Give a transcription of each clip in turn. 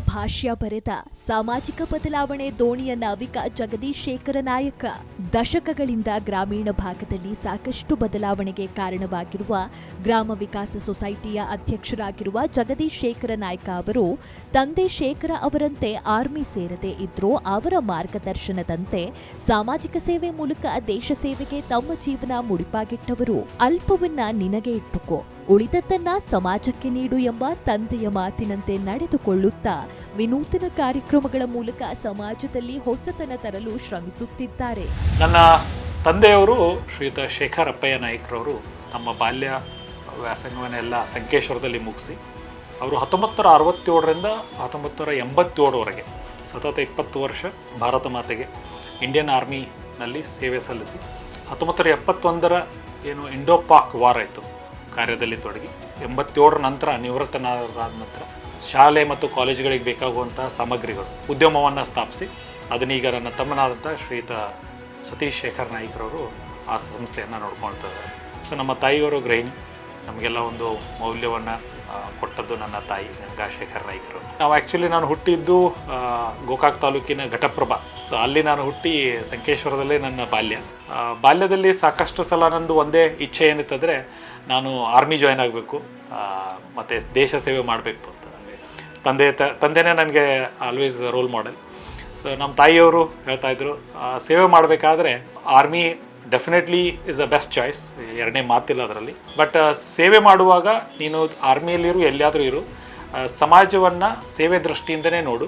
ಭಾಷ್ಯ ಬರೆದ ಸಾಮಾಜಿಕ ಬದಲಾವಣೆ ದೋಣಿಯ ನಾವಿಕ ಜಗದೀಶ್ ಶೇಖರ ನಾಯಕ. ದಶಕಗಳಿಂದ ಗ್ರಾಮೀಣ ಭಾಗದಲ್ಲಿ ಸಾಕಷ್ಟು ಬದಲಾವಣೆಗೆ ಕಾರಣವಾಗಿರುವ ಗ್ರಾಮ ವಿಕಾಸ ಸೊಸೈಟಿಯ ಅಧ್ಯಕ್ಷರಾಗಿರುವ ಜಗದೀಶ್ ಶೇಖರ ನಾಯಕ ಅವರು ತಂದೆ ಶೇಖರ ಅವರಂತೆ ಆರ್ಮಿ ಸೇರದೇ ಇದ್ರೂ ಅವರ ಮಾರ್ಗದರ್ಶನದಂತೆ ಸಾಮಾಜಿಕ ಸೇವೆ ಮೂಲಕ ದೇಶ ಸೇವೆಗೆ ತಮ್ಮ ಜೀವನ ಮುಡಿಪಾಗಿಟ್ಟವರು. ಅಲ್ಪವನ್ನ ನಿನಗೆ ಇಟ್ಟುಕೋ, ಉಳಿದದ್ದನ್ನ ಸಮಾಜಕ್ಕೆ ನೀಡು ಎಂಬ ತಂದೆಯ ಮಾತಿನಂತೆ ನಡೆದುಕೊಳ್ಳುತ್ತಾ ವಿನೂತನ ಕಾರ್ಯಕ್ರಮಗಳ ಮೂಲಕ ಸಮಾಜದಲ್ಲಿ ಹೊಸತನ ತರಲು ಶ್ರಮಿಸುತ್ತಿದ್ದಾರೆ. ನನ್ನ ತಂದೆಯವರು ಶ್ರೀಯುತ ಶೇಖರಪ್ಪಯ್ಯ ನಾಯ್ಕರವರು ತಮ್ಮ ಬಾಲ್ಯ ವ್ಯಾಸಂಗವನ್ನೆಲ್ಲ ಸಂಕೇಶ್ವರದಲ್ಲಿ ಮುಗಿಸಿ ಅವರು 1967ರಿಂದ 1987ವರೆಗೆ ಸತತ 20 ವರ್ಷ ಭಾರತ ಮಾತೆಗೆ ಇಂಡಿಯನ್ ಆರ್ಮಿನಲ್ಲಿ ಸೇವೆ ಸಲ್ಲಿಸಿ 1971ರ ಏನು ಇಂಡೋ ಪಾಕ್ ವಾರ್ ಆಯಿತು ಕಾರ್ಯದಲ್ಲಿ ತೊಡಗಿ 87ರ ನಂತರ ನಿವೃತ್ತನಾದ ನಂತರ ಶಾಲೆ ಮತ್ತು ಕಾಲೇಜುಗಳಿಗೆ ಬೇಕಾಗುವಂಥ ಸಾಮಗ್ರಿಗಳು ಉದ್ಯಮವನ್ನು ಸ್ಥಾಪಿಸಿ ಅದನ್ನೀಗ ನನ್ನ ತಮ್ಮನಾದಂಥ ಶ್ರೀಯುತ ಸತೀಶ್ ಶೇಖರ್ ನಾಯ್ಕರವರು ಆ ಸಂಸ್ಥೆಯನ್ನು ನೋಡ್ಕೊಳ್ತಿದ್ದಾರೆ. ಸೊ ನಮ್ಮ ತಾಯಿಯವರು ಗೃಹಿಣಿ, ನಮಗೆಲ್ಲ ಒಂದು ಮೌಲ್ಯವನ್ನು ಕೊಟ್ಟದ್ದು ನನ್ನ ತಾಯಿ ಗಂಗಾ ಶೇಖರ್ ನಾಯ್ಕರು. ನಾನು ಹುಟ್ಟಿದ್ದು ಗೋಕಾಕ್ ತಾಲೂಕಿನ ಘಟಪ್ರಭಾ. ಸೊ ಅಲ್ಲಿ ನಾನು ಹುಟ್ಟಿ ಸಂಕೇಶ್ವರದಲ್ಲೇ ನನ್ನ ಬಾಲ್ಯದಲ್ಲಿ ಸಾಕಷ್ಟು ಸಲ ನಂದು ಒಂದೇ ಇಚ್ಛೆ ಏನಿತ್ತಂದರೆ ನಾನು ಆರ್ಮಿ ಜಾಯ್ನ್ ಆಗಬೇಕು ಮತ್ತು ದೇಶ ಸೇವೆ ಮಾಡಬೇಕು ಅಂತ. ತಂದೆನೇ ನನಗೆ ಆಲ್ವೇಸ್ ರೋಲ್ ಮಾಡೆಲ್. ಸೊ ನಮ್ಮ ತಾಯಿಯವರು ಹೇಳ್ತಾಯಿದ್ರು, ಸೇವೆ ಮಾಡಬೇಕಾದ್ರೆ army definitely is a best choice, ಎರಡನೇ ಮಾತಿಲ್ಲ ಅದರಲ್ಲಿ. ಬಟ್ ಸೇವೆ ಮಾಡುವಾಗ ನೀನು ಆರ್ಮಿಯಲ್ಲಿರು, ಎಲ್ಲಿಯಾದರೂ ಇರು, ಸಮಾಜವನ್ನು ಸೇವೆ ದೃಷ್ಟಿಯಿಂದನೇ ನೋಡು,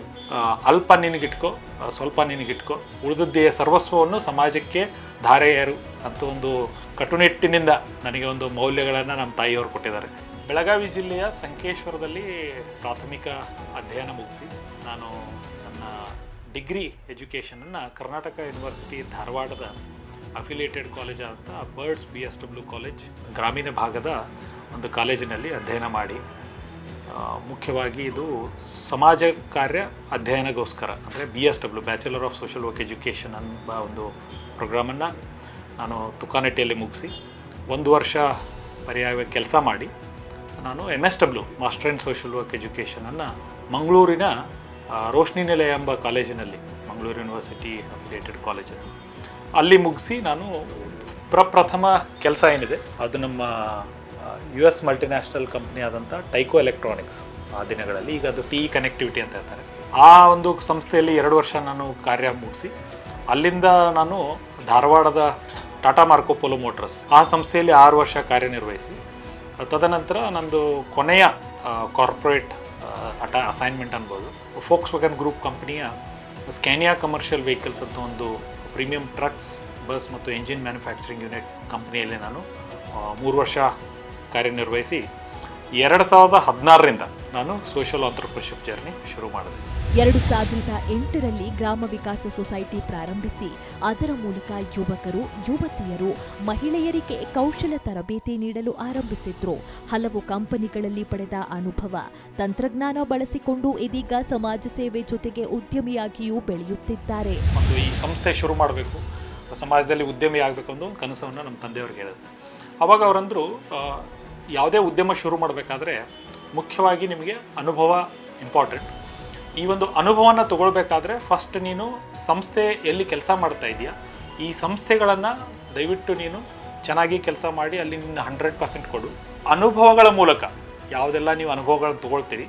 ಅಲ್ಪ ನಿನಗಿಟ್ಕೋ, ಸ್ವಲ್ಪ ನಿನಗಿಟ್ಕೋ, ಉಳಿದದ್ದೇ ಸರ್ವಸ್ವವನ್ನು ಸಮಾಜಕ್ಕೆ ಧಾರೆ ಏರು ಅಂತ ಒಂದು ಕಟ್ಟುನಿಟ್ಟಿನಿಂದ ನನಗೆ ಒಂದು ಮೌಲ್ಯಗಳನ್ನು ನಮ್ಮ ತಾಯಿಯವರು ಕೊಟ್ಟಿದ್ದಾರೆ. ಬೆಳಗಾವಿ ಜಿಲ್ಲೆಯ ಸಂಕೇಶ್ವರದಲ್ಲಿ ಪ್ರಾಥಮಿಕ ಅಧ್ಯಯನ ಮುಗಿಸಿ ನಾನು ನನ್ನ ಡಿಗ್ರಿ ಎಜುಕೇಷನನ್ನು ಕರ್ನಾಟಕ ಯೂನಿವರ್ಸಿಟಿ ಧಾರವಾಡದ ಅಫಿಲಿಯೇಟೆಡ್ ಕಾಲೇಜ್ ಅಂತ ಬರ್ಡ್ಸ್ BSW ಕಾಲೇಜ್ ಗ್ರಾಮೀಣ ಭಾಗದ ಒಂದು ಕಾಲೇಜಿನಲ್ಲಿ ಅಧ್ಯಯನ ಮಾಡಿ, ಮುಖ್ಯವಾಗಿ ಇದು ಸಮಾಜ ಕಾರ್ಯ ಅಧ್ಯಯನಗೋಸ್ಕರ ಅಂದರೆ BSW bachelor of social work education ಎಂಬ ಒಂದು ಪ್ರೋಗ್ರಾಮನ್ನು ನಾನು ತುಕಾನಟ್ಟಿಯಲ್ಲಿ ಮುಗಿಸಿ 1 ವರ್ಷ ಪರ್ಯಾಯ ಕೆಲಸ ಮಾಡಿ ನಾನು MSW master in social work ಎಜುಕೇಷನನ್ನು ಮಂಗಳೂರಿನ ರೋಶ್ನಿ ನಿಲಯ ಎಂಬ ಕಾಲೇಜಿನಲ್ಲಿ, ಮಂಗಳೂರು ಯೂನಿವರ್ಸಿಟಿ ಅಫಿಲಿಯೇಟೆಡ್ ಕಾಲೇಜಲ್ಲಿ ಅಲ್ಲಿ ಮುಗಿಸಿ ನಾನು ಪ್ರಪ್ರಥಮ ಕೆಲಸ ಏನಿದೆ ಅದು ನಮ್ಮ US ಮಲ್ಟಿನ್ಯಾಷನಲ್ ಕಂಪ್ನಿ ಆದಂಥ ಟೈಕೋ ಎಲೆಕ್ಟ್ರಾನಿಕ್ಸ್ ಆ ದಿನಗಳಲ್ಲಿ, ಈಗ ಅದು TE ಕನೆಕ್ಟಿವಿಟಿ ಅಂತ ಹೇಳ್ತಾರೆ, ಆ ಒಂದು ಸಂಸ್ಥೆಯಲ್ಲಿ 2 ವರ್ಷ ನಾನು ಕಾರ್ಯ ಮುಗಿಸಿ ಅಲ್ಲಿಂದ ನಾನು ಧಾರವಾಡದ ಟಾಟಾ ಮಾರ್ಕೋಪೋಲೋ ಮೋಟರ್ಸ್ ಆ ಸಂಸ್ಥೆಯಲ್ಲಿ 6 ವರ್ಷ ಕಾರ್ಯನಿರ್ವಹಿಸಿ ತದನಂತರ ನಂದು ಕೊನೆಯ ಕಾರ್ಪೊರೇಟ್ ಅಸೈನ್ಮೆಂಟ್ ಅನ್ಬೋದು ಫೋಕ್ಸ್ವ್ಯಾಗನ್ ಗ್ರೂಪ್ ಕಂಪ್ನಿಯ ಸ್ಕ್ಯಾನಿಯಾ ಕಮರ್ಷಿಯಲ್ ವೆಹಿಕಲ್ಸ್ ಅಂತ ಒಂದು ಪ್ರೀಮಿಯಂ ಟ್ರಕ್ಸ್, ಬಸ್ ಮತ್ತು ಎಂಜಿನ್ ಮ್ಯಾನುಫ್ಯಾಕ್ಚರಿಂಗ್ ಯೂನಿಟ್ ಕಂಪ್ನಿಯಲ್ಲಿ ನಾನು 3 ವರ್ಷ ಕಾರ್ಯನಿರ್ವಹಿಸಿ 2016ರಿಂದ ನಾನು ಸೋಷಿಯಲ್ ಆಂಟ್ರಪ್ರಿನರ್ಶಿಪ್ ಜರ್ನಿ ಶುರು ಮಾಡಿದೆ. 2008ರಲ್ಲಿ ಗ್ರಾಮ ವಿಕಾಸ ಸೊಸೈಟಿ ಪ್ರಾರಂಭಿಸಿ ಅದರ ಮೂಲಕ ಯುವಕರು, ಯುವತಿಯರು, ಮಹಿಳೆಯರಿಗೆ ಕೌಶಲ ತರಬೇತಿ ನೀಡಲು ಆರಂಭಿಸಿದ್ರು. ಹಲವು ಕಂಪನಿಗಳಲ್ಲಿ ಪಡೆದ ಅನುಭವ, ತಂತ್ರಜ್ಞಾನ ಬಳಸಿಕೊಂಡು ಇದೀಗ ಸಮಾಜ ಸೇವೆ ಜೊತೆಗೆ ಉದ್ಯಮಿಯಾಗಿಯೂ ಬೆಳೆಯುತ್ತಿದ್ದಾರೆ. ಒಂದು ಈ ಸಂಸ್ಥೆ ಶುರು ಮಾಡಬೇಕು, ಸಮಾಜದಲ್ಲಿ ಉದ್ಯಮಿ ಆಗಬೇಕು ಅನ್ನೋ ಒಂದು ಕನಸನ್ನು ನಮ್ಮ ತಂದೆಯವ್ರಿಗೆ ಹೇಳಿದ್ರು. ಅವಾಗ ಅವರಂದರು, ಯಾವುದೇ ಉದ್ಯಮ ಶುರು ಮಾಡಬೇಕಾದ್ರೆ ಮುಖ್ಯವಾಗಿ ನಿಮಗೆ ಅನುಭವ ಇಂಪಾರ್ಟೆಂಟ್. ಈ ಒಂದು ಅನುಭವನ ತಗೊಳ್ಬೇಕಾದ್ರೆ ಫಸ್ಟ್ ನೀನು ಸಂಸ್ಥೆ ಎಲ್ಲಿ ಕೆಲಸ ಮಾಡ್ತಾ ಇದೆಯಾ ಈ ಸಂಸ್ಥೆಗಳನ್ನು ದಯವಿಟ್ಟು ನೀನು ಚೆನ್ನಾಗಿ ಕೆಲಸ ಮಾಡಿ ಅಲ್ಲಿ ನಿನ್ನ 100% ಕೊಡು. ಅನುಭವಗಳ ಮೂಲಕ ಯಾವುದೆಲ್ಲ ನೀವು ಅನುಭವಗಳನ್ನು ತೊಗೊಳ್ತೀರಿ,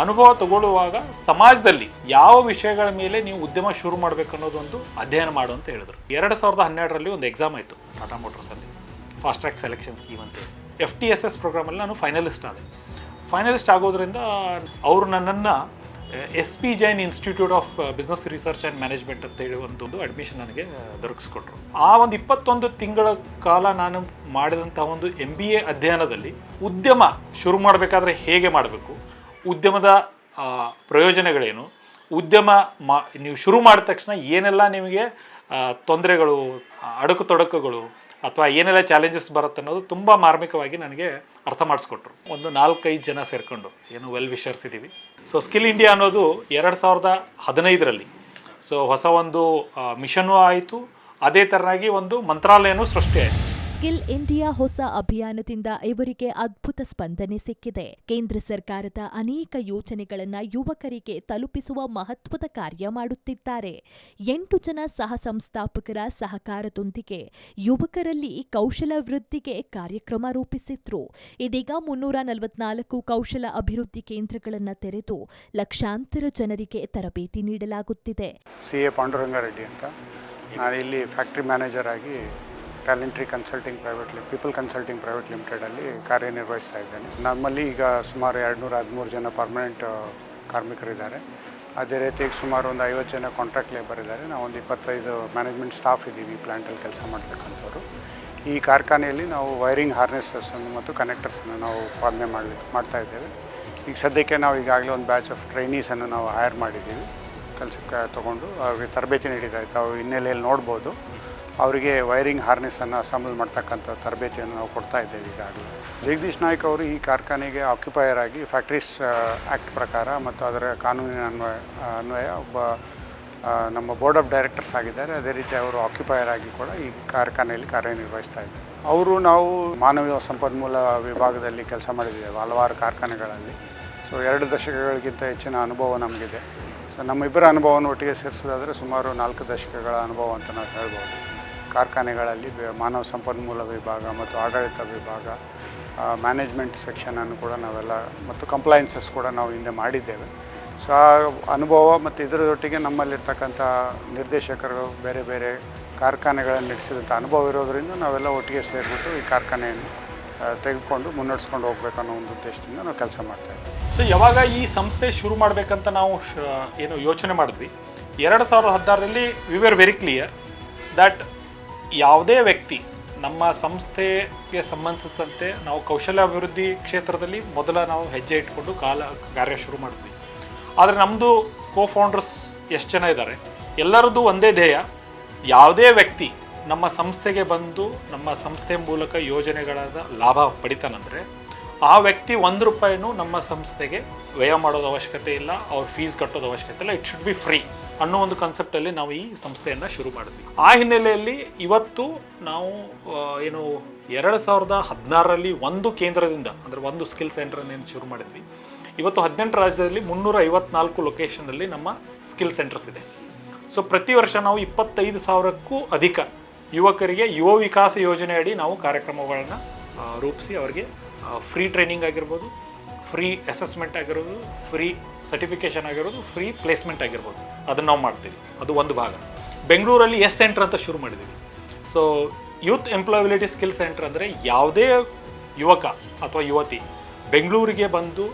ಅನುಭವ ತಗೊಳ್ಳುವಾಗ ಸಮಾಜದಲ್ಲಿ ಯಾವ ವಿಷಯಗಳ ಮೇಲೆ ನೀವು ಉದ್ಯಮ ಶುರು ಮಾಡಬೇಕು ಅನ್ನೋದೊಂದು ಅಧ್ಯಯನ ಮಾಡು ಅಂತ ಹೇಳಿದ್ರು. 2012ರಲ್ಲಿ ಒಂದು ಎಕ್ಸಾಮ್ ಆಯಿತು ಟಾಟಾ ಮೋಟರ್ಸಲ್ಲಿ, ಫಾಸ್ಟ್ ಟ್ರ್ಯಾಕ್ ಸೆಲೆಕ್ಷನ್ ಸ್ಕೀಮ್ ಅಂತ. FTSS ಪ್ರೋಗ್ರಾಮಲ್ಲಿ ನಾನು ಫೈನಲಿಸ್ಟ್ ಆದೆ. ಫೈನಲಿಸ್ಟ್ ಆಗೋದ್ರಿಂದ ಅವರು ನನ್ನನ್ನು SP Jain institute of business research and management ಅಂತ ಹೇಳಿ ಒಂದು ಅಡ್ಮಿಷನ್ ನನಗೆ ದೊರಕಿಸ್ಕೊಟ್ರು. ಆ ಒಂದು 21 ತಿಂಗಳ ಕಾಲ ನಾನು ಮಾಡಿದಂಥ ಒಂದು MBA ಅಧ್ಯಯನದಲ್ಲಿ ಉದ್ಯಮ ಶುರು ಮಾಡಬೇಕಾದ್ರೆ ಹೇಗೆ ಮಾಡಬೇಕು, ಉದ್ಯಮದ ಪ್ರಯೋಜನಗಳೇನು, ಉದ್ಯಮ ನೀವು ಶುರು ಮಾಡಿದ ತಕ್ಷಣ ಏನೆಲ್ಲ ನಿಮಗೆ ತೊಂದರೆಗಳು, ಅಡಕು-ತೊಡಕುಗಳು ಅಥವಾ ಏನೆಲ್ಲ ಚಾಲೆಂಜಸ್ ಬರುತ್ತೆ ಅನ್ನೋದು ತುಂಬ ಮಾರ್ಮಿಕವಾಗಿ ನನಗೆ ಅರ್ಥ ಮಾಡಿಸ್ಕೊಟ್ರು. ಒಂದು 4-5 ಜನ ಸೇರಿಕೊಂಡು ಏನು ವೆಲ್ ವಿಷರ್ಸ್ ಇದ್ದೀವಿ. ಸೊ ಸ್ಕಿಲ್ ಇಂಡಿಯಾ ಅನ್ನೋದು 2015ರಲ್ಲಿ ಹೊಸ ಒಂದು ಮಿಷನ್ನು ಆಯಿತು. ಅದೇ ಥರನಾಗಿ ಒಂದು ಮಂತ್ರಾಲಯನೂ ಸೃಷ್ಟಿಯಾಯಿತು. ಸ್ಕಿಲ್ ಇಂಡಿಯಾ ಹೊಸ ಅಭಿಯಾನದಿಂದ ಇವರಿಗೆ ಅದ್ಭುತ ಸ್ಪಂದನೆ ಸಿಕ್ಕಿದೆ. ಕೇಂದ್ರ ಸರ್ಕಾರದ ಅನೇಕ ಯೋಜನೆಗಳನ್ನು ಯುವಕರಿಗೆ ತಲುಪಿಸುವ ಮಹತ್ವದ ಕಾರ್ಯ ಮಾಡುತ್ತಿದ್ದಾರೆ. 8 ಜನ ಸಹ ಸಂಸ್ಥಾಪಕರ ಸಹಕಾರದೊಂದಿಗೆ ಯುವಕರಲ್ಲಿ ಕೌಶಲ ವೃದ್ಧಿಗೆ ಕಾರ್ಯಕ್ರಮ ರೂಪಿಸಿದ್ರು. ಇದೀಗ 344 ಕೌಶಲ ಅಭಿವೃದ್ಧಿ ಕೇಂದ್ರಗಳನ್ನು ತೆರೆದು ಲಕ್ಷಾಂತರ ಜನರಿಗೆ ತರಬೇತಿ ನೀಡಲಾಗುತ್ತಿದೆ. CA ಪಾಂಡುರಂಗಾರೆಡ್ಡಿ ಅಂತ, ನಾನು ಇಲ್ಲಿ ಫ್ಯಾಕ್ಟ್ರಿ ಮ್ಯಾನೇಜರ್ ಆಗಿ ಟ್ಯಾಲೆಂಟ್ರಿ ಕನ್ಸಲ್ಟಿಂಗ್ ಪೀಪಲ್ ಕನ್ಸಲ್ಟಿಂಗ್ ಪ್ರೈವೇಟ್ ಲಿಮಿಟೆಡಲ್ಲಿ ಕಾರ್ಯನಿರ್ವಹಿಸ್ತಾ ಇದ್ದೇನೆ. ನಮ್ಮಲ್ಲಿ ಈಗ ಸುಮಾರು 213 ಜನ ಪರ್ಮನೆಂಟ್ ಕಾರ್ಮಿಕರಿದ್ದಾರೆ. ಅದೇ ರೀತಿಯಾಗಿ ಸುಮಾರು ಒಂದು 50 ಜನ ಕಾಂಟ್ರಾಕ್ಟ್ ಲೇಬರ್ ಇದ್ದಾರೆ. ನಾವೊಂದು 25 ಮ್ಯಾನೇಜ್ಮೆಂಟ್ ಸ್ಟಾಫ್ ಇದ್ದೀವಿ ಪ್ಲ್ಯಾಂಟಲ್ಲಿ ಕೆಲಸ ಮಾಡ್ತಕ್ಕಂಥವ್ರು. ಈ ಕಾರ್ಖಾನೆಯಲ್ಲಿ ನಾವು ವೈರಿಂಗ್ ಹಾರ್ನೆಸಸ್ಸನ್ನು ಮತ್ತು ಕನೆಕ್ಟರ್ಸನ್ನು ನಾವು ಉತ್ಪಾದನೆ ಮಾಡ್ತಾ ಇದ್ದೇವೆ. ಈಗ ಸದ್ಯಕ್ಕೆ ನಾವು ಈಗಾಗಲೇ ಒಂದು ಬ್ಯಾಚ್ ಆಫ್ ಟ್ರೈನೀಸನ್ನು ನಾವು ಹೈರ್ ಮಾಡಿದ್ದೀವಿ. ಕೆಲಸಕ್ಕೆ ತೊಗೊಂಡು ಅವ್ರಿಗೆ ತರಬೇತಿ ನೀಡಿದ ತಾವು ಹಿನ್ನೆಲೆಯಲ್ಲಿ ನೋಡ್ಬೋದು. ಅವರಿಗೆ ವೈರಿಂಗ್ ಹಾರ್ನೆಸನ್ನು ಅಸೆಂಬಲ್ ಮಾಡ್ತಕ್ಕಂಥ ತರಬೇತಿಯನ್ನು ನಾವು ಕೊಡ್ತಾ ಇದ್ದೇವೆ ಈಗಾಗಲೇ. ಜಗದೀಶ್ ನಾಯ್ಕ್ ಅವರು ಈ ಕಾರ್ಖಾನೆಗೆ ಆಕ್ಯುಪೈಯರ್ ಆಗಿ ಫ್ಯಾಕ್ಟ್ರೀಸ್ ಆ್ಯಕ್ಟ್ ಪ್ರಕಾರ ಮತ್ತು ಅದರ ಕಾನೂನಿನ ಅನ್ವಯ ಒಬ್ಬ ನಮ್ಮ ಬೋರ್ಡ್ ಆಫ್ ಡೈರೆಕ್ಟರ್ಸ್ ಆಗಿದ್ದಾರೆ. ಅದೇ ರೀತಿ ಅವರು ಆಕ್ಯುಪೈಯರ್ ಆಗಿ ಕೂಡ ಈ ಕಾರ್ಖಾನೆಯಲ್ಲಿ ಕಾರ್ಯನಿರ್ವಹಿಸ್ತಾ ಇದ್ದಾರೆ. ಅವರು ಮಾನವ ಸಂಪನ್ಮೂಲ ವಿಭಾಗದಲ್ಲಿ ಕೆಲಸ ಮಾಡಿದ್ದೇವೆ ಹಲವಾರು ಕಾರ್ಖಾನೆಗಳಲ್ಲಿ. ಸೊ 2 ದಶಕಗಳಿಗಿಂತ ಹೆಚ್ಚಿನ ಅನುಭವ ನಮಗಿದೆ. ಸೊ ನಮ್ಮಿಬ್ಬರ ಅನುಭವವನ್ನು ಒಟ್ಟಿಗೆ ಸೇರಿಸೋದಾದರೆ ಸುಮಾರು 4 ದಶಕಗಳ ಅನುಭವ ಅಂತ ನಾವು ಹೇಳ್ಬೋದು. ಕಾರ್ಖಾನೆಗಳಲ್ಲಿ ಮಾನವ ಸಂಪನ್ಮೂಲ ವಿಭಾಗ ಮತ್ತು ಆಡಳಿತ ವಿಭಾಗ, ಮ್ಯಾನೇಜ್ಮೆಂಟ್ ಸೆಕ್ಷನನ್ನು ಕೂಡ ನಾವೆಲ್ಲ ಮತ್ತು ಕಂಪ್ಲೈನ್ಸಸ್ ಕೂಡ ನಾವು ಹಿಂದೆ ಮಾಡಿದ್ದೇವೆ. ಸೊ ಆ ಅನುಭವ ಮತ್ತು ಇದರೊಟ್ಟಿಗೆ ನಮ್ಮಲ್ಲಿರ್ತಕ್ಕಂಥ ನಿರ್ದೇಶಕರು ಬೇರೆ ಬೇರೆ ಕಾರ್ಖಾನೆಗಳನ್ನು ನಡೆಸಿದಂಥ ಅನುಭವ ಇರೋದರಿಂದ ನಾವೆಲ್ಲ ಒಟ್ಟಿಗೆ ಸೇರಿಬಿಟ್ಟು ಈ ಕಾರ್ಖಾನೆಯನ್ನು ತೆಗೆದುಕೊಂಡು ಮುನ್ನಡೆಸ್ಕೊಂಡು ಹೋಗ್ಬೇಕು ಅನ್ನೋ ಒಂದು ಉದ್ದೇಶದಿಂದ ನಾವು ಕೆಲಸ ಮಾಡ್ತಾಯಿದ್ದೀವಿ. ಸೊ ಯಾವಾಗ ಈ ಸಂಸ್ಥೆ ಶುರು ಮಾಡಬೇಕಂತ ನಾವು ಏನು ಯೋಚನೆ ಮಾಡಿದ್ವಿ, 2016ರಲ್ಲಿ we were very clear that ಯಾವುದೇ ವ್ಯಕ್ತಿ ನಮ್ಮ ಸಂಸ್ಥೆಗೆ ಸಂಬಂಧಿಸಿದಂತೆ ನಾವು ಕೌಶಲ್ಯಾಭಿವೃದ್ಧಿ ಕ್ಷೇತ್ರದಲ್ಲಿ ನಾವು ಹೆಜ್ಜೆ ಇಟ್ಕೊಂಡು ಕಾರ್ಯ ಶುರು ಮಾಡಿದ್ವಿ. ಆದರೆ ನಮ್ಮದು ಫೌಂಡರ್ಸ್ ಎಷ್ಟು ಜನ ಇದ್ದಾರೆ, ಎಲ್ಲರದ್ದು ಒಂದೇ ಧ್ಯೇಯ, ಯಾವುದೇ ವ್ಯಕ್ತಿ ನಮ್ಮ ಸಂಸ್ಥೆಗೆ ಬಂದು ನಮ್ಮ ಸಂಸ್ಥೆ ಮೂಲಕ ಯೋಜನೆಗಳಾದ ಲಾಭ ಪಡಿತಾನಂದರೆ ಆ ವ್ಯಕ್ತಿ 1 ರೂಪಾಯಿನೂ ನಮ್ಮ ಸಂಸ್ಥೆಗೆ ವ್ಯಯ ಮಾಡೋದು ಅವಶ್ಯಕತೆ ಇಲ್ಲ, ಅವ್ರ ಫೀಸ್ ಕಟ್ಟೋದು ಅವಶ್ಯಕತೆ ಇಲ್ಲ, ಇಟ್ ಶುಡ್ ಬಿ ಫ್ರೀ ಅನ್ನೋ ಒಂದು ಕಾನ್ಸೆಪ್ಟಲ್ಲಿ ನಾವು ಈ ಸಂಸ್ಥೆಯನ್ನು ಶುರು ಮಾಡಿದ್ವಿ. ಆ ಹಿನ್ನೆಲೆಯಲ್ಲಿ ಇವತ್ತು ನಾವು 2016ರಲ್ಲಿ ಒಂದು ಕೇಂದ್ರದಿಂದ ಅಂದರೆ ಒಂದು ಸ್ಕಿಲ್ ಸೆಂಟರ್ನಿಂದ ಶುರು ಮಾಡಿದ್ವಿ. ಇವತ್ತು 18 ರಾಜ್ಯದಲ್ಲಿ 354 ಲೊಕೇಶನಲ್ಲಿ ನಮ್ಮ ಸ್ಕಿಲ್ ಸೆಂಟರ್ಸ್ ಇದೆ. ಸೊ ಪ್ರತಿ ವರ್ಷ ನಾವು 25,000ಕ್ಕೂ ಅಧಿಕ ಯುವಕರಿಗೆ ಯುವ ವಿಕಾಸ ಯೋಜನೆ ಅಡಿ ನಾವು ಕಾರ್ಯಕ್ರಮಗಳನ್ನು ರೂಪಿಸಿ ಅವರಿಗೆ ಫ್ರೀ ಟ್ರೈನಿಂಗ್ ಆಗಿರ್ಬೋದು, ಫ್ರೀ ಅಸೆಸ್ಮೆಂಟ್ ಆಗಿರೋದು, ಫ್ರೀ ಸರ್ಟಿಫಿಕೇಷನ್ ಆಗಿರೋದು, ಫ್ರೀ ಪ್ಲೇಸ್ಮೆಂಟ್ ಆಗಿರ್ಬೋದು, ಅದನ್ನು ನಾವು ಮಾಡ್ತೀವಿ. ಅದು ಒಂದು ಭಾಗ. ಬೆಂಗಳೂರಲ್ಲಿ ಸೆಂಟರ್ ಅಂತ ಶುರು ಮಾಡಿದ್ದೀವಿ. So youth employability skill centre ಅಂದರೆ ಯಾವುದೇ ಯುವಕ ಅಥವಾ ಯುವತಿ ಬೆಂಗಳೂರಿಗೆ ಬಂದು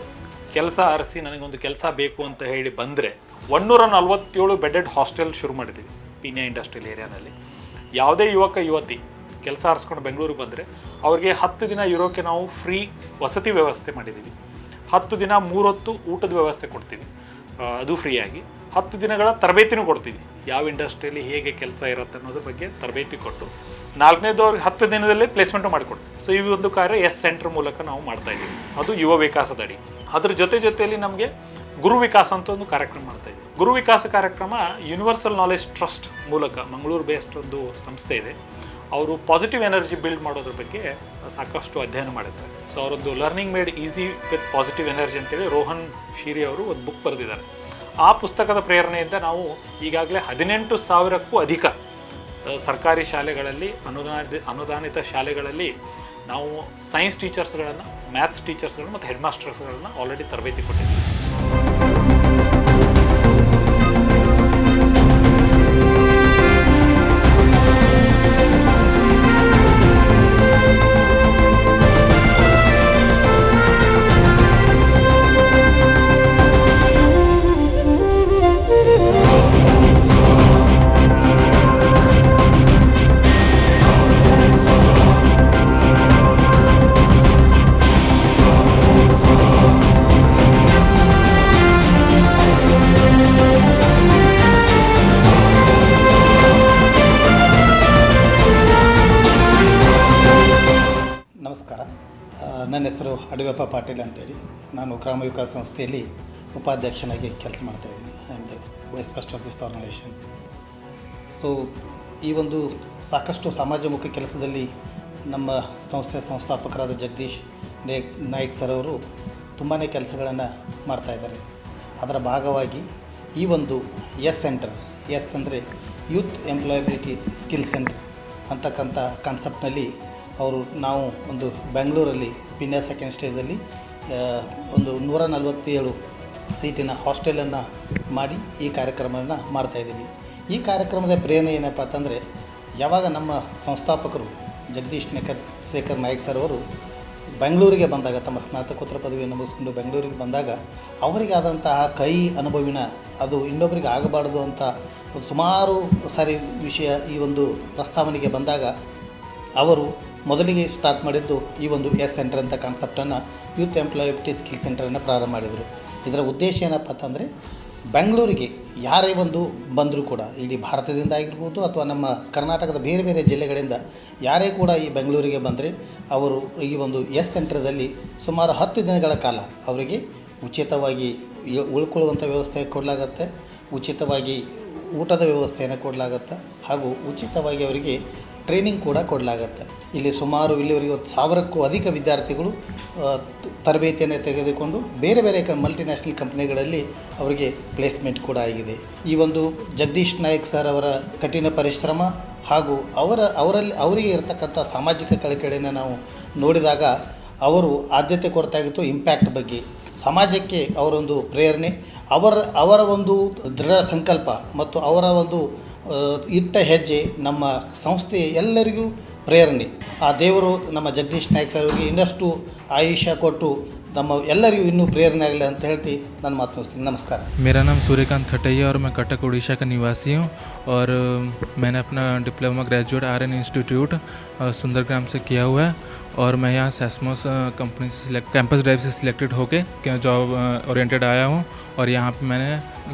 ಕೆಲಸ ಅರಸಿ ನನಗೊಂದು ಕೆಲಸ ಬೇಕು ಅಂತ ಹೇಳಿ ಬಂದರೆ 147 ಬೆಡೆಡ್ ಹಾಸ್ಟೆಲ್ ಶುರು ಮಾಡಿದ್ದೀವಿ ಪೀಣ್ಯ ಇಂಡಸ್ಟ್ರಿಯಲ್ ಏರಿಯಾನಲ್ಲಿ. ಯಾವುದೇ ಯುವಕ ಯುವತಿ ಕೆಲಸ ಆರಿಸ್ಕೊಂಡು ಬೆಂಗಳೂರಿಗೆ ಬಂದರೆ ಅವ್ರಿಗೆ 10 ದಿನ ಇರೋಕ್ಕೆ ನಾವು ಫ್ರೀ ವಸತಿ ವ್ಯವಸ್ಥೆ ಮಾಡಿದ್ದೀವಿ. 10 ದಿನ 3 ಹೊತ್ತು ಊಟದ ವ್ಯವಸ್ಥೆ ಕೊಡ್ತೀವಿ, ಅದು ಫ್ರೀಯಾಗಿ. 10 ದಿನಗಳ ತರಬೇತಿನೂ ಕೊಡ್ತೀವಿ, ಯಾವ ಇಂಡಸ್ಟ್ರಿಯಲ್ಲಿ ಹೇಗೆ ಕೆಲಸ ಇರುತ್ತೆ ಅನ್ನೋದ್ರ ಬಗ್ಗೆ ತರಬೇತಿ ಕೊಟ್ಟು 4ನೇದು ಅವ್ರಿಗೆ 10 ದಿನದಲ್ಲೇ ಪ್ಲೇಸ್ಮೆಂಟು ಮಾಡಿಕೊಡ್ತೀವಿ. ಸೊ ಈ ಒಂದು ಕಾರ್ಯ ಸೆಂಟರ್ ಮೂಲಕ ನಾವು ಮಾಡ್ತಾಯಿದ್ದೀವಿ. ಅದು ಯುವ ವಿಕಾಸದಡಿ. ಅದ್ರ ಜೊತೆಯಲ್ಲಿ ನಮಗೆ ಗುರು ವಿಕಾಸ ಅಂತ ಒಂದು ಕಾರ್ಯಕ್ರಮ ಮಾಡ್ತಾಯಿದ್ದೀವಿ. ಗುರು ವಿಕಾಸ ಕಾರ್ಯಕ್ರಮ ಯೂನಿವರ್ಸಲ್ ನಾಲೆಜ್ ಟ್ರಸ್ಟ್ ಮೂಲಕ ಮಂಗಳೂರು ಬೇಸ್ಡ್ ಒಂದು ಸಂಸ್ಥೆ ಇದೆ. ಅವರು ಪಾಸಿಟಿವ್ ಎನರ್ಜಿ ಬಿಲ್ಡ್ ಮಾಡೋದ್ರ ಬಗ್ಗೆ ಸಾಕಷ್ಟು ಅಧ್ಯಯನ ಮಾಡಿದ್ದಾರೆ. ಸೊ ಅವರೊಂದು learning made easy with positive energy ಅಂತೇಳಿ ರೋಹನ್ ಶೀರಿ ಅವರು ಒಂದು ಬುಕ್ ಬರೆದಿದ್ದಾರೆ. ಆ ಪುಸ್ತಕದ ಪ್ರೇರಣೆಯಿಂದ ನಾವು ಈಗಾಗಲೇ 18,000ಕ್ಕೂ ಅಧಿಕ ಸರ್ಕಾರಿ ಶಾಲೆಗಳಲ್ಲಿ ಅನುದಾನಿತ ಶಾಲೆಗಳಲ್ಲಿ ನಾವು ಸೈನ್ಸ್ ಟೀಚರ್ಸ್ಗಳನ್ನು, ಮ್ಯಾಥ್ಸ್ ಟೀಚರ್ಸ್ಗಳನ್ನು ಮತ್ತು ಹೆಡ್ ಮಾಸ್ಟರ್ಸ್ಗಳನ್ನು ಆಲ್ರೆಡಿ ತರಬೇತಿ ಕೊಟ್ಟಿದ್ದೀವಿ. ನನ್ನ ಹೆಸರು ಅಡಿವೆಪ್ಪ ಪಾಟೀಲ್ ಅಂತೇಳಿ. ನಾನು ಗ್ರಾಮ ವಿಕಾಸ ಸಂಸ್ಥೆಯಲ್ಲಿ ಉಪಾಧ್ಯಕ್ಷನಾಗಿ ಕೆಲಸ ಮಾಡ್ತಾಯಿದ್ದೀನಿ. I am the vice president of this organisation. So ಈ ಒಂದು ಸಾಕಷ್ಟು ಸಮಾಜಮುಖಿ ಕೆಲಸದಲ್ಲಿ ನಮ್ಮ ಸಂಸ್ಥೆಯ ಸಂಸ್ಥಾಪಕರಾದ ಜಗದೀಶ್ ನಾಯ್ಕ್ ಸರ್ ಅವರು ತುಂಬಾ ಕೆಲಸಗಳನ್ನು ಮಾಡ್ತಾಯಿದ್ದಾರೆ. ಅದರ ಭಾಗವಾಗಿ ಈ ಒಂದು ಸೆಂಟರ್, ಅಂದರೆ ಯೂತ್ ಎಂಪ್ಲಾಯಬಿಲಿಟಿ ಸ್ಕಿಲ್ ಸೆಂಟರ್ ಅಂತಕ್ಕಂಥ ಕಾನ್ಸೆಪ್ಟ್ನಲ್ಲಿ ನಾವು ಒಂದು ಬೆಂಗಳೂರಲ್ಲಿ ಪೀಣ್ಯ ಸೆಕೆಂಡ್ ಸ್ಟೇಜಲ್ಲಿ ಒಂದು 147 ಸೀಟಿನ ಹಾಸ್ಟೆಲನ್ನು ಮಾಡಿ ಈ ಕಾರ್ಯಕ್ರಮವನ್ನು ಮಾಡ್ತಾಯಿದ್ದೀವಿ. ಈ ಕಾರ್ಯಕ್ರಮದ ಪ್ರೇರಣೆ ಏನಪ್ಪ ಅಂತಂದರೆ, ಯಾವಾಗ ನಮ್ಮ ಸಂಸ್ಥಾಪಕರು ಜಗದೀಶ್ ಶೇಖರ್ ನಾಯ್ಕ್ ಸರ್ ಅವರು ಬೆಂಗಳೂರಿಗೆ ಬಂದಾಗ, ತಮ್ಮ ಸ್ನಾತಕೋತ್ತರ ಪದವಿಯನ್ನು ಮುಗಿಸ್ಕೊಂಡು ಬೆಂಗಳೂರಿಗೆ ಬಂದಾಗ, ಅವರಿಗಾದಂತಹ ಕೈ ಅನುಭವಿನ ಅದು ಇನ್ನೊಬ್ಬರಿಗೆ ಆಗಬಾರ್ದು ಅಂತ ಒಂದು ಸುಮಾರು ಸಾರಿ ವಿಷಯ ಈ ಒಂದು ಪ್ರಸ್ತಾವನೆಗೆ ಬಂದಾಗ ಅವರು ಮೊದಲಿಗೆ ಸ್ಟಾರ್ಟ್ ಮಾಡಿದ್ದು ಈ ಒಂದು ಸೆಂಟರ್ ಅಂತ ಕಾನ್ಸೆಪ್ಟನ್ನು, ಯೂತ್ ಎಂಪ್ಲಾಯಬಿಲಿಟಿ ಸ್ಕಿಲ್ ಸೆಂಟರನ್ನು ಪ್ರಾರಂಭ ಮಾಡಿದರು. ಇದರ ಉದ್ದೇಶ ಏನಪ್ಪ ಅಂತಂದರೆ, ಬೆಂಗಳೂರಿಗೆ ಯಾರೇ ಬಂದರೂ ಕೂಡ, ಇಡೀ ಭಾರತದಿಂದ ಆಗಿರ್ಬೋದು ಅಥವಾ ನಮ್ಮ ಕರ್ನಾಟಕದ ಬೇರೆ ಬೇರೆ ಜಿಲ್ಲೆಗಳಿಂದ ಯಾರೇ ಕೂಡ ಈ ಬೆಂಗಳೂರಿಗೆ ಬಂದರೆ ಅವರು ಈ ಒಂದು ಸೆಂಟರ್ದಲ್ಲಿ ಸುಮಾರು 10 ದಿನಗಳ ಕಾಲ ಅವರಿಗೆ ಉಚಿತವಾಗಿ ಉಳ್ಕೊಳ್ಳುವಂಥ ವ್ಯವಸ್ಥೆ ಕೊಡಲಾಗತ್ತೆ, ಉಚಿತವಾಗಿ ಊಟದ ವ್ಯವಸ್ಥೆಯನ್ನು ಕೊಡಲಾಗತ್ತೆ, ಹಾಗೂ ಉಚಿತವಾಗಿ ಅವರಿಗೆ ಟ್ರೈನಿಂಗ್ ಕೂಡ ಕೊಡಲಾಗತ್ತೆ. ಇಲ್ಲಿ ಸುಮಾರು ಇಲ್ಲಿವರೆಗೆ 1000ಕ್ಕೂ ಅಧಿಕ ವಿದ್ಯಾರ್ಥಿಗಳು ತರಬೇತಿಯನ್ನು ತೆಗೆದುಕೊಂಡು ಬೇರೆ ಬೇರೆ ಮಲ್ಟಿನ್ಯಾಷನಲ್ ಕಂಪ್ನಿಗಳಲ್ಲಿ ಅವರಿಗೆ ಪ್ಲೇಸ್ಮೆಂಟ್ ಕೂಡ ಆಗಿದೆ. ಈ ಒಂದು ಜಗದೀಶ್ ನಾಯ್ಕ್ ಸರ್ ಅವರ ಕಠಿಣ ಪರಿಶ್ರಮ ಹಾಗೂ ಅವರಿಗೆ ಇರತಕ್ಕಂಥ ಸಾಮಾಜಿಕ ಕಳಕಳಿಯನ್ನು ನಾವು ನೋಡಿದಾಗ ಅವರು ಆದ್ಯತೆ ಕೊಡ್ತಾಗಿತ್ತು ಇಂಪ್ಯಾಕ್ಟ್ ಬಗ್ಗೆ. ಸಮಾಜಕ್ಕೆ ಅವರೊಂದು ಪ್ರೇರಣೆ, ಅವರ ಒಂದು ದೃಢ ಸಂಕಲ್ಪ ಮತ್ತು ಅವರ ಒಂದು ಇಟ್ಟ ಹೆಜ್ಜೆ ನಮ್ಮ ಸಂಸ್ಥೆ ಎಲ್ಲರಿಗೂ ಪ್ರೇರಣೆ. ಆ ದೇವರು ನಮ್ಮ ಜಗದೀಶ್ ನಾಯ್ಕ್ ಅವರಿಗೆ ಇನ್ನಷ್ಟು ಆಯುಷ್ಯ ಕೊಟ್ಟು ನಮ್ಮ ಎಲ್ಲರಿಗೂ ಇನ್ನೂ ಪ್ರೇರಣೆ ಆಗಲಿ ಅಂತ ಹೇಳ್ತಿ ನಾನು ಮಾತು ಮುಗಿಸ್ತೀನಿ. ನಮಸ್ಕಾರ. मेरा नाम सूर्यकांत खटैया और मैं कटक उड़ीसा का निवासी हूँ और मैंने अपना डिप्लोमा ग्रेजुएट RN इंस्टीट्यूट सुंदरग्राम से किया हुआ है और मैं यहाँ सेस्मोस कंपनी से कैंपस ड्राइव से सिलेक्टेड होके जॉब ओरिएंटेड आया हूँ और यहाँ पे मैंने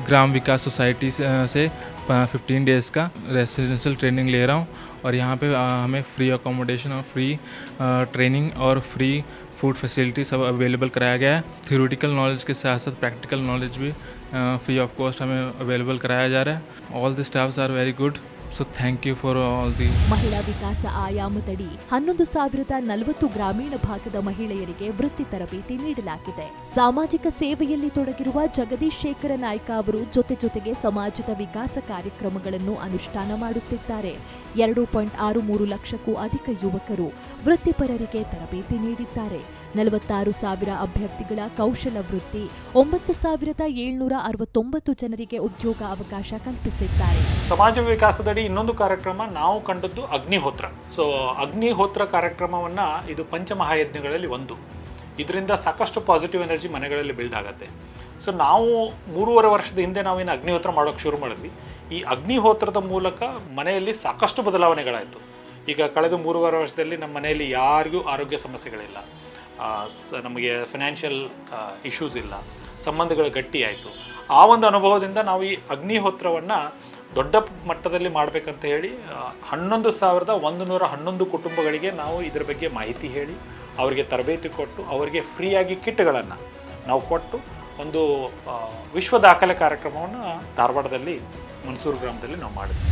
ग्राम विकास सोसाइटी से 15 डेज़ का रेसिडेंशियल ट्रेनिंग ले रहा हूँ और यहाँ पे हमें फ्री अकोमोडेशन और फ्री ट्रेनिंग और फ्री फूड फैसिलिटी सब अवेलेबल कराया गया है. थ्योरेटिकल नॉलेज के साथ साथ प्रैक्टिकल नॉलेज भी फ्री ऑफ कॉस्ट हमें अवेलेबल कराया जा रहा है. All the staffs are very good. So thank you for all the ಮಹಿಳಾ ವಿಕಾಸ ಆಯಾಮದಡಿ 11,040 ಗ್ರಾಮೀಣ ಭಾಗದ ಮಹಿಳೆಯರಿಗೆ ವೃತ್ತಿ ತರಬೇತಿ ನೀಡಲಾಗಿದೆ. ಸಾಮಾಜಿಕ ಸೇವೆಯಲ್ಲಿ ತೊಡಗಿರುವ ಜಗದೀಶ್ ಶೇಖರ ನಾಯ್ಕ ಅವರು ಜೊತೆಗೆ ಸಮಾಜದ ವಿಕಾಸ ಕಾರ್ಯಕ್ರಮಗಳನ್ನು ಅನುಷ್ಠಾನ ಮಾಡುತ್ತಿದ್ದಾರೆ. 2.63 ಲಕ್ಷಕ್ಕೂ ಅಧಿಕ ಯುವಕರು ವೃತ್ತಿಪರರಿಗೆ ತರಬೇತಿ ನೀಡಿದ್ದಾರೆ. 46,000 ಅಭ್ಯರ್ಥಿಗಳ ಕೌಶಲ ವೃತ್ತಿ, 9,769 ಜನರಿಗೆ ಉದ್ಯೋಗ ಅವಕಾಶ ಕಲ್ಪಿಸಿದ್ದಾರೆ. ಸಮಾಜ ವಿಕಾಸದಡಿ ಇನ್ನೊಂದು ಕಾರ್ಯಕ್ರಮ ನಾವು ಕಂಡದ್ದು ಅಗ್ನಿಹೋತ್ರ. ಸೊ ಅಗ್ನಿಹೋತ್ರ ಕಾರ್ಯಕ್ರಮವನ್ನು ಇದು ಪಂಚಮಹಾಯಜ್ಞಗಳಲ್ಲಿ ಒಂದು. ಇದರಿಂದ ಸಾಕಷ್ಟು ಪಾಸಿಟಿವ್ ಎನರ್ಜಿ ಮನೆಗಳಲ್ಲಿ ಬಿಲ್ಡ್ ಆಗುತ್ತೆ. ಸೊ ನಾವು 3.5 ವರ್ಷದ ಹಿಂದೆ ನಾವೇನು ಅಗ್ನಿಹೋತ್ರ ಮಾಡೋಕ್ಕೆ ಶುರು ಮಾಡಿದ್ವಿ. ಈ ಅಗ್ನಿಹೋತ್ರದ ಮೂಲಕ ಮನೆಯಲ್ಲಿ ಸಾಕಷ್ಟು ಬದಲಾವಣೆಗಳಾಯಿತು. ಈಗ ಕಳೆದ 3.5 ವರ್ಷದಲ್ಲಿ ನಮ್ಮ ಮನೆಯಲ್ಲಿ ಯಾರಿಗೂ ಆರೋಗ್ಯ ಸಮಸ್ಯೆಗಳಿಲ್ಲ, ನಮಗೆ ಫೈನಾನ್ಷಿಯಲ್ ಇಶ್ಯೂಸ್ ಇಲ್ಲ, ಸಂಬಂಧಗಳು ಗಟ್ಟಿಯಾಯಿತು. ಆ ಒಂದು ಅನುಭವದಿಂದ ನಾವು ಈ ಅಗ್ನಿಹೋತ್ರವನ್ನು ದೊಡ್ಡ ಮಟ್ಟದಲ್ಲಿ ಮಾಡಬೇಕಂತ ಹೇಳಿ 11,111 ಕುಟುಂಬಗಳಿಗೆ ನಾವು ಇದರ ಬಗ್ಗೆ ಮಾಹಿತಿ ಹೇಳಿ, ಅವರಿಗೆ ತರಬೇತಿ ಕೊಟ್ಟು, ಅವರಿಗೆ ಫ್ರೀಯಾಗಿ ಕಿಟ್ಗಳನ್ನು ನಾವು ಕೊಟ್ಟು ಒಂದು ವಿಶ್ವ ದಾಖಲೆ ಕಾರ್ಯಕ್ರಮವನ್ನು ಧಾರವಾಡದಲ್ಲಿ ಹುಣಸೂರು ಗ್ರಾಮದಲ್ಲಿ ನಾವು ಮಾಡಿದ್ವಿ.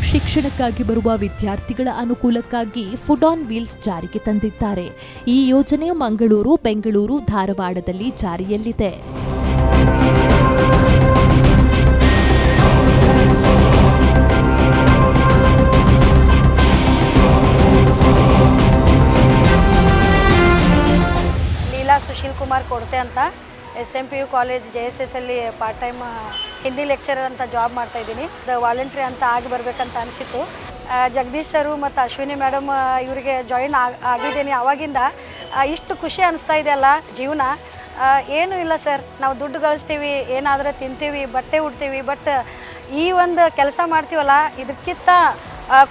ಶಿಕ್ಷಣಕ್ಕಾಗಿ ಬರುವ ವಿದ್ಯಾರ್ಥಿಗಳ ಅನುಕೂಲಕ್ಕಾಗಿ ಫುಡ್ ಆನ್ ವೀಲ್ಸ್ ಜಾರಿಗೆ ತಂದಿದ್ದಾರೆ. ಈ ಯೋಜನೆ ಮಂಗಳೂರು, ಬೆಂಗಳೂರು, ಧಾರವಾಡದಲ್ಲಿ ಜಾರಿಯಲ್ಲಿದೆ. ಲೀಲಾ ಸುಶೀಲ್ ಕುಮಾರ್ ಕೊಡ್ತೆ ಅಂತ SMPU ಕಾಲೇಜ್ JSS ಅಲ್ಲಿ ಪಾರ್ಟ್ ಟೈಮ್ ಹಿಂದಿ ಲೆಕ್ಚರರ್ ಅಂತ ಜಾಬ್ ಮಾಡ್ತಾ ಇದ್ದೀನಿ. ವಾಲಂಟ್ರಿ ಅಂತ ಆಗಿ ಬರಬೇಕಂತ ಅನಿಸಿತ್ತು. ಜಗದೀಶ್ ಸರು ಮತ್ತು ಅಶ್ವಿನಿ ಮೇಡಮ್ ಇವರಿಗೆ ಜಾಯಿನ್ ಆಗಿದ್ದೀನಿ. ಆವಾಗಿಂದ ಇಷ್ಟು ಖುಷಿ ಅನಿಸ್ತಾ ಇದೆಯಲ್ಲ ಜೀವನ. ಏನೂ ಇಲ್ಲ ಸರ್, ನಾವು ದುಡ್ಡು ಗಳಿಸ್ತೀವಿ, ಏನಾದರೂ ತಿಂತೀವಿ, ಬಟ್ಟೆ ಉಡ್ತೀವಿ, ಬಟ್ ಈ ಒಂದು ಕೆಲಸ ಮಾಡ್ತೀವಲ್ಲ ಇದಕ್ಕಿಂತ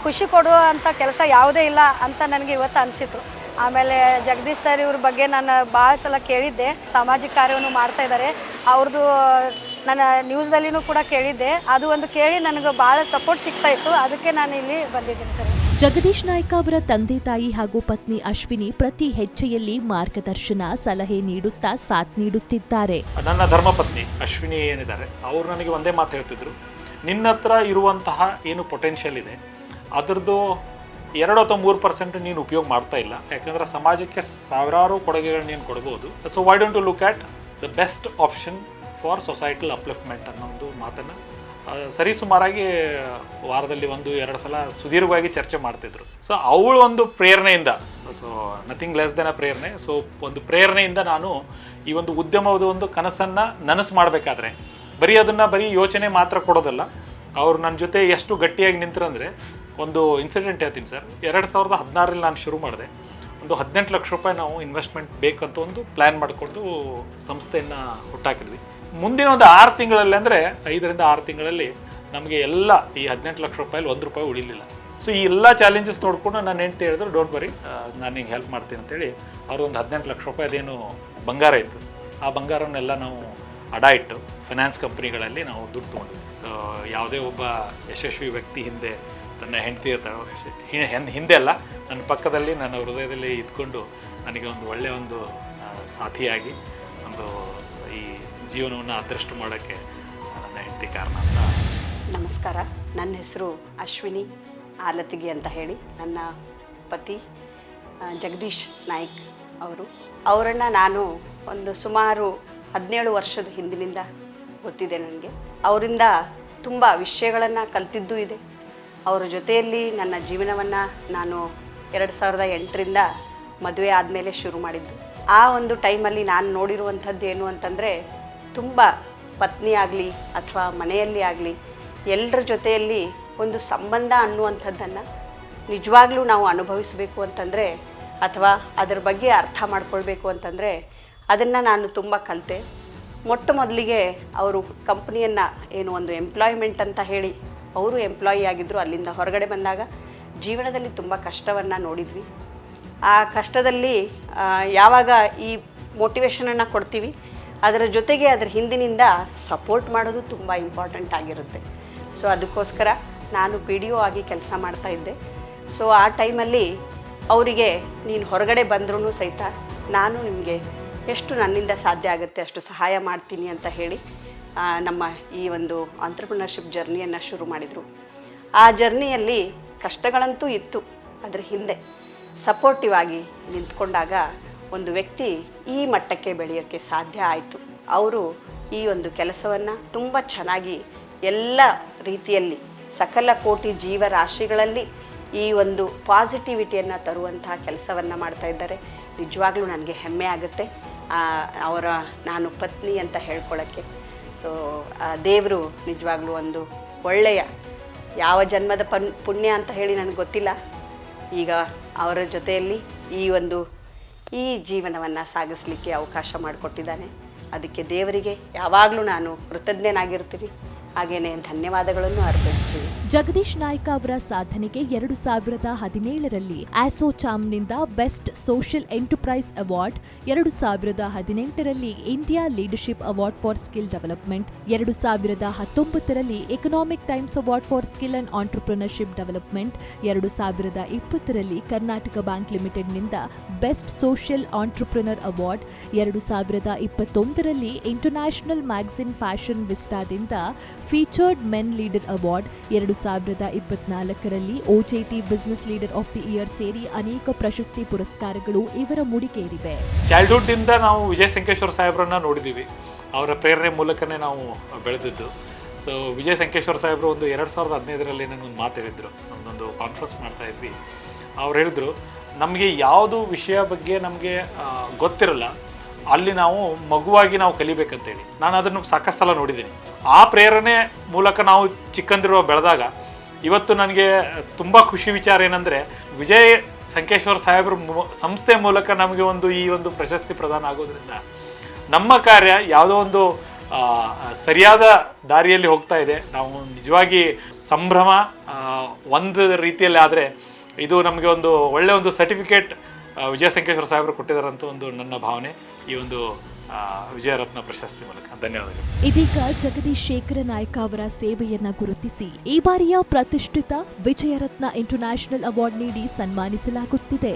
ಖುಷಿ ಕೊಡುವಂಥ ಕೆಲಸ ಯಾವುದೇ ಇಲ್ಲ ಅಂತ ನನಗೆ ಇವತ್ತು ಅನಿಸಿತು. ಆಮೇಲೆ ಜಗದೀಶ್ ಸರ್ ಇವ್ರ ಬಗ್ಗೆ ನಾನು ಭಾಳ ಸಲ ಕೇಳಿದ್ದೆ, ಸಾಮಾಜಿಕ ಕಾರ್ಯವನ್ನು ಮಾಡ್ತಾ ಇದ್ದಾರೆ ಅವ್ರದ್ದು, ನನ್ನ ನ್ಯೂಸ್ದಲ್ಲಿನೂ ಕೂಡ ಕೇಳಿದ್ದೆ. ಅದು ಒಂದು ಕೇಳಿ ನನಗೆ ಭಾಳ ಸಪೋರ್ಟ್ ಸಿಗ್ತಾ ಇತ್ತು, ಅದಕ್ಕೆ ನಾನು ಇಲ್ಲಿ ಬಂದಿದ್ದೀನಿ ಸರ್. ಜಗದೀಶ್ ನಾಯ್ಕ ಅವರ ತಂದೆ ತಾಯಿ ಹಾಗೂ ಪತ್ನಿ ಅಶ್ವಿನಿ ಪ್ರತಿ ಹೆಜ್ಜೆಯಲ್ಲಿ ಮಾರ್ಗದರ್ಶನ ಸಲಹೆ ನೀಡುತ್ತಾ ಸಾಥ್ ನೀಡುತ್ತಿದ್ದಾರೆ. ನನ್ನ ಧರ್ಮಪತ್ನಿ ಅಶ್ವಿನಿ ಏನಿದ್ದಾರೆ ಅವರು ನನಗೆ ಒಂದೇ ಮಾತು ಹೇಳ್ತಿದ್ರು, ನಿನ್ನ ಹತ್ರ ಇರುವಂತಹ ಏನು ಪೊಟೆನ್ಷಿಯಲ್ ಇದೆ ಅದರದ್ದು 2 ಅಥವಾ 3% ನೀನು ಉಪಯೋಗ ಮಾಡ್ತಾ ಇಲ್ಲ. ಯಾಕಂದರೆ ಸಮಾಜಕ್ಕೆ ಸಾವಿರಾರು ಕೊಡುಗೆಗಳನ್ನ ನೀನು ಕೊಡ್ಬೋದು. So why don't to look at the best option for societal upliftment ಅನ್ನೋ ಒಂದು ಮಾತನ್ನು ಸರಿಸುಮಾರಾಗಿ ವಾರದಲ್ಲಿ 1-2 ಸಲ ಸುದೀರ್ಘವಾಗಿ ಚರ್ಚೆ ಮಾಡ್ತಿದ್ರು. ಸೊ ಅವಳ ಒಂದು ಪ್ರೇರಣೆಯಿಂದ, ಸೊ ನಥಿಂಗ್ ಲೆಸ್ ದೆನ್ ಅ ಪ್ರೇರಣೆ, ಸೊ ಒಂದು ಪ್ರೇರಣೆಯಿಂದ ನಾನು ಈ ಒಂದು ಉದ್ಯಮದ ಒಂದು ಕನಸನ್ನು ನನಸು ಮಾಡಬೇಕಾದ್ರೆ ಬರೀ ಯೋಚನೆ ಮಾತ್ರ ಕೊಡೋದಲ್ಲ, ಅವರು ನನ್ನ ಜೊತೆ ಎಷ್ಟು ಗಟ್ಟಿಯಾಗಿ ನಿಂತರಂದರೆ, ಒಂದು ಇನ್ಸಿಡೆಂಟ್ ಹೇಳ್ತೀನಿ ಸರ್. 2016ರಲ್ಲಿ ನಾನು ಶುರು ಮಾಡಿದೆ. ಒಂದು 18 ಲಕ್ಷ ರೂಪಾಯಿ ನಾವು ಇನ್ವೆಸ್ಟ್ಮೆಂಟ್ ಬೇಕಂತ ಒಂದು ಪ್ಲ್ಯಾನ್ ಮಾಡಿಕೊಂಡು ಸಂಸ್ಥೆಯನ್ನು ಹುಟ್ಟಾಕಿದ್ವಿ. ಮುಂದಿನ ಒಂದು 6 ತಿಂಗಳಲ್ಲಿ, ಅಂದರೆ 5-6 ತಿಂಗಳಲ್ಲಿ ನಮಗೆ ಎಲ್ಲ ಈ 18 ಲಕ್ಷ ರೂಪಾಯಲ್ಲಿ ₹1 ಉಳಿಲಿಲ್ಲ. ಸೊ ಈ ಎಲ್ಲ ಚಾಲೆಂಜಸ್ ನೋಡಿಕೊಂಡು ನಾನು ಹೆಂಡ್ತಿ ಹೇಳಿದ್ರು, ಡೋಂಟ್ ವರಿ, ನಾನು ಹಿಂಗೆ ಹೆಲ್ಪ್ ಮಾಡ್ತೀನಿ ಅಂತೇಳಿ ಅವ್ರದ್ದೊಂದು 18 ಲಕ್ಷ ರೂಪಾಯಿ ಅದೇನು ಬಂಗಾರ ಇತ್ತು, ಆ ಬಂಗಾರವನ್ನೆಲ್ಲ ನಾವು ಅಡ ಇಟ್ಟು ಫೈನಾನ್ಸ್ ಕಂಪ್ನಿಗಳಲ್ಲಿ ನಾವು ದುಡ್ಡು ತೊಗೊಂಡ್ವಿ. ಸೊ ಯಾವುದೇ ಒಬ್ಬ ಯಶಸ್ವಿ ವ್ಯಕ್ತಿ ಹಿಂದೆ ತನ್ನ ಹೆಂಡತಿ ಇರ್ತಾಳೆ, ಹಿಂದೆ ಅಲ್ಲ, ನನ್ನ ಪಕ್ಕದಲ್ಲಿ, ನನ್ನ ಹೃದಯದಲ್ಲಿ ಇದ್ಕೊಂಡು ನನಗೆ ಒಂದು ಒಳ್ಳೆಯ ಒಂದು ಸಾಥಿಯಾಗಿ ಒಂದು ಈ ಜೀವನವನ್ನು ಅದೃಷ್ಟ ಮಾಡೋಕ್ಕೆ ನನ್ನ ಹೆಂಡತಿ ಕಾರಣ ಅಂತ. ನಮಸ್ಕಾರ, ನನ್ನ ಹೆಸರು ಅಶ್ವಿನಿ ಆಲತಿಗಿ ಅಂತ ಹೇಳಿ. ನನ್ನ ಪತಿ ಜಗದೀಶ್ ನಾಯ್ಕ್ ಅವರನ್ನು ನಾನು ಒಂದು ಸುಮಾರು 17 ವರ್ಷದ ಹಿಂದಿನಿಂದ ಗೊತ್ತಿದೆ ನನಗೆ. ಅವರಿಂದ ತುಂಬ ವಿಷಯಗಳನ್ನು ಕಲಿತಿದ್ದೂ ಇದೆ. ಅವರ ಜೊತೆಯಲ್ಲಿ ನನ್ನ ಜೀವನವನ್ನು ನಾನು 2008ರಿಂದ ಮದುವೆ ಆದಮೇಲೆ ಶುರು ಮಾಡಿದ್ದು. ಆ ಒಂದು ಟೈಮಲ್ಲಿ ನಾನು ನೋಡಿರುವಂಥದ್ದು ಏನು ಅಂತಂದರೆ, ತುಂಬ ಪತ್ನಿ ಆಗಲಿ ಅಥವಾ ಮನೆಯಲ್ಲಿ ಆಗಲಿ ಎಲ್ಲರ ಜೊತೆಯಲ್ಲಿ ಒಂದು ಸಂಬಂಧ ಅನ್ನುವಂಥದ್ದನ್ನು ನಿಜವಾಗ್ಲೂ ನಾವು ಅನುಭವಿಸಬೇಕು ಅಂತಂದರೆ, ಅಥವಾ ಅದರ ಬಗ್ಗೆ ಅರ್ಥ ಮಾಡ್ಕೊಳ್ಬೇಕು ಅಂತಂದರೆ ಅದನ್ನು ನಾನು ತುಂಬ ಕಲಿತೆ. ಮೊದಲಿಗೆ ಅವರು ಕಂಪ್ನಿಯನ್ನು ಏನು ಒಂದು ಎಂಪ್ಲಾಯ್ಮೆಂಟ್ ಅಂತ ಹೇಳಿ ಅವರು ಎಂಪ್ಲಾಯಿ ಆಗಿದ್ದರು. ಅಲ್ಲಿಂದ ಹೊರಗಡೆ ಬಂದಾಗ ಜೀವನದಲ್ಲಿ ತುಂಬ ಕಷ್ಟವನ್ನು ನೋಡಿದ್ವಿ. ಆ ಕಷ್ಟದಲ್ಲಿ ಯಾವಾಗ ಈ ಮೋಟಿವೇಶನನ್ನು ಕೊಡ್ತೀವಿ, ಅದರ ಜೊತೆಗೆ ಅದರ ಹಿಂದಿನಿಂದ ಸಪೋರ್ಟ್ ಮಾಡೋದು ತುಂಬ ಇಂಪಾರ್ಟೆಂಟ್ ಆಗಿರುತ್ತೆ. ಸೊ ಅದಕ್ಕೋಸ್ಕರ ನಾನು PDO ಆಗಿ ಕೆಲಸ ಮಾಡ್ತಾಯಿದ್ದೆ. ಸೊ ಆ ಟೈಮಲ್ಲಿ ಅವರಿಗೆ, ನೀನು ಹೊರಗಡೆ ಬಂದ್ರೂ ಸಹಿತ ನಾನು ನಿಮಗೆ ಎಷ್ಟು ನನ್ನಿಂದ ಸಾಧ್ಯ ಆಗುತ್ತೆ ಅಷ್ಟು ಸಹಾಯ ಮಾಡ್ತೀನಿ ಅಂತ ಹೇಳಿ ನಮ್ಮ ಈ ಒಂದು ಆಂಟ್ರಪ್ರಿನರ್ಶಿಪ್ ಜರ್ನಿಯನ್ನು ಶುರು ಮಾಡಿದರು. ಆ ಜರ್ನಿಯಲ್ಲಿ ಕಷ್ಟಗಳಂತೂ ಇತ್ತು, ಅದರ ಹಿಂದೆ ಸಪೋರ್ಟಿವ್ ಆಗಿ ನಿಂತ್ಕೊಂಡಾಗ ಒಂದು ವ್ಯಕ್ತಿ ಈ ಮಟ್ಟಕ್ಕೆ ಬೆಳೆಯೋಕ್ಕೆ ಸಾಧ್ಯ ಆಯಿತು. ಅವರು ಈ ಒಂದು ಕೆಲಸವನ್ನು ತುಂಬ ಚೆನ್ನಾಗಿ ಎಲ್ಲ ರೀತಿಯಲ್ಲಿ ಸಕಲ ಕೋಟಿ ಜೀವರಾಶಿಗಳಲ್ಲಿ ಈ ಒಂದು ಪಾಸಿಟಿವಿಟಿಯನ್ನು ತರುವಂತಹ ಕೆಲಸವನ್ನು ಮಾಡ್ತಾಯಿದ್ದಾರೆ. ನಿಜವಾಗ್ಲೂ ನನಗೆ ಹೆಮ್ಮೆ ಆಗುತ್ತೆ ನಾನು ಪತ್ನಿ ಅಂತ ಹೇಳ್ಕೊಳ್ಳೋಕ್ಕೆ. ಸೊ ದೇವರು ನಿಜವಾಗ್ಲೂ ಒಂದು ಒಳ್ಳೆಯ, ಯಾವ ಜನ್ಮದ ಪುಣ್ಯ ಅಂತ ಹೇಳಿ ನನಗೆ ಗೊತ್ತಿಲ್ಲ, ಈಗ ಅವರ ಜೊತೆಯಲ್ಲಿ ಈ ಜೀವನವನ್ನು ಸಾಗಿಸಲಿಕ್ಕೆ ಅವಕಾಶ ಮಾಡಿಕೊಟ್ಟಿದ್ದಾನೆ. ಅದಕ್ಕೆ ದೇವರಿಗೆ ಯಾವಾಗಲೂ ನಾನು ಕೃತಜ್ಞನಾಗಿರ್ತೀನಿ, ಹಾಗೇನೆ ಧನ್ಯವಾದಗಳನ್ನು ಅರ್ಪಿಸ್ತೀವಿ. ಜಗದೀಶ್ ನಾಯ್ಕ ಅವರ ಸಾಧನೆಗೆ 2017ರಲ್ಲಿ ಆಸೋಚಾಮ್ನಿಂದ ಬೆಸ್ಟ್ ಸೋಷಿಯಲ್ ಎಂಟರ್ಪ್ರೈಸ್ ಅವಾರ್ಡ್, 2018ರಲ್ಲಿ India leadership award for skill development, 2019ರಲ್ಲಿ economic times award for skill and entrepreneurship development, 2020ರಲ್ಲಿ ಕರ್ನಾಟಕ ಬ್ಯಾಂಕ್ ಲಿಮಿಟೆಡ್ನಿಂದ ಬೆಸ್ಟ್ ಸೋಷಿಯಲ್ ಆಂಟ್ರಪ್ರಿನರ್ ಅವಾರ್ಡ್, 2021ರಲ್ಲಿ ಇಂಟರ್ನ್ಯಾಷನಲ್ ಮ್ಯಾಗಝಿನ್ ಫ್ಯಾಷನ್ ವಿಸ್ಟಾದಿಂದ ಫೀಚರ್ಡ್ ಮೆನ್ ಲೀಡರ್ ಅವಾರ್ಡ್, 2024ರಲ್ಲಿ OJT business leader of the year ಸೇರಿ ಅನೇಕ ಪ್ರಶಸ್ತಿ ಪುರಸ್ಕಾರಗಳು ಇವರ ಮುಡಿಗೇರಿವೆ. ಚೈಲ್ಡ್ಹುಡ್ಡಿಂದ ನಾವು ವಿಜಯ ಸಂಕೇಶ್ವರ ಸಾಹೇಬ್ರನ್ನ ನೋಡಿದ್ದೀವಿ, ಅವರ ಪ್ರೇರಣೆ ಮೂಲಕನೇ ನಾವು ಬೆಳೆದಿದ್ದು. ಸೊ ವಿಜಯ ಸಂಕೇಶ್ವರ ಸಾಹೇಬರು ಒಂದು 2015ರಲ್ಲಿ ನನಗೊಂದು ಮಾತು ಹೇಳಿದರು, ನಮ್ಮದೊಂದು ಕಾನ್ಫರೆನ್ಸ್ ಮಾಡ್ತಾ ಇದ್ವಿ. ಅವ್ರು ಹೇಳಿದ್ರು, ನಮಗೆ ಯಾವುದು ವಿಷಯ ಬಗ್ಗೆ ನಮಗೆ ಗೊತ್ತಿರಲ್ಲ ಅಲ್ಲಿ ನಾವು ಮಗುವಾಗಿ ನಾವು ಕಲಿಬೇಕಂತೇಳಿ. ನಾನು ಅದನ್ನು ಸಾಕಷ್ಟು ಸಲ ನೋಡಿದ್ದೀನಿ. ಆ ಪ್ರೇರಣೆ ಮೂಲಕ ನಾವು ಚಿಕ್ಕಂದಿರುವ ಬೆಳೆದಾಗ ಇವತ್ತು ನನಗೆ ತುಂಬ ಖುಷಿ ವಿಚಾರ ಏನಂದರೆ, ವಿಜಯ್ ಸಂಕೇಶ್ವರ ಸಾಹೇಬ್ರ ಸಂಸ್ಥೆ ಮೂಲಕ ನಮಗೆ ಈ ಒಂದು ಪ್ರಶಸ್ತಿ ಪ್ರದಾನ ಆಗೋದ್ರಿಂದ ನಮ್ಮ ಕಾರ್ಯ ಯಾವುದೋ ಒಂದು ಸರಿಯಾದ ದಾರಿಯಲ್ಲಿ ಹೋಗ್ತಾ ಇದೆ. ನಾವು ನಿಜವಾಗಿ ಸಂಭ್ರಮ ಒಂದು ರೀತಿಯಲ್ಲಿ. ಆದರೆ ಇದು ನಮಗೆ ಒಂದು ಒಳ್ಳೆಯ ಒಂದು ಸರ್ಟಿಫಿಕೇಟ್ ವಿಜಯ ಸಂಕೇಶ್ವರ ಸಾಹೇಬರು ಕೊಟ್ಟಿದ್ದಾರಂತ ಒಂದು ನನ್ನ ಭಾವನೆ ಈ ಒಂದು ವಿಜಯರತ್ನ ಪ್ರಶಸ್ತಿ ಮೂಲಕ. ಧನ್ಯವಾದಗಳು. ಇದೀಗ ಜಗದೀಶ್ ಶೇಖರ ನಾಯ್ಕ ಅವರ ಸೇವೆಯನ್ನ ಗುರುತಿಸಿ ಈ ಬಾರಿಯ ಪ್ರತಿಷ್ಠಿತ ವಿಜಯರತ್ನ ಇಂಟರ್ನ್ಯಾಷನಲ್ ಅವಾರ್ಡ್ ನೀಡಿ ಸನ್ಮಾನಿಸಲಾಗುತ್ತಿದೆ.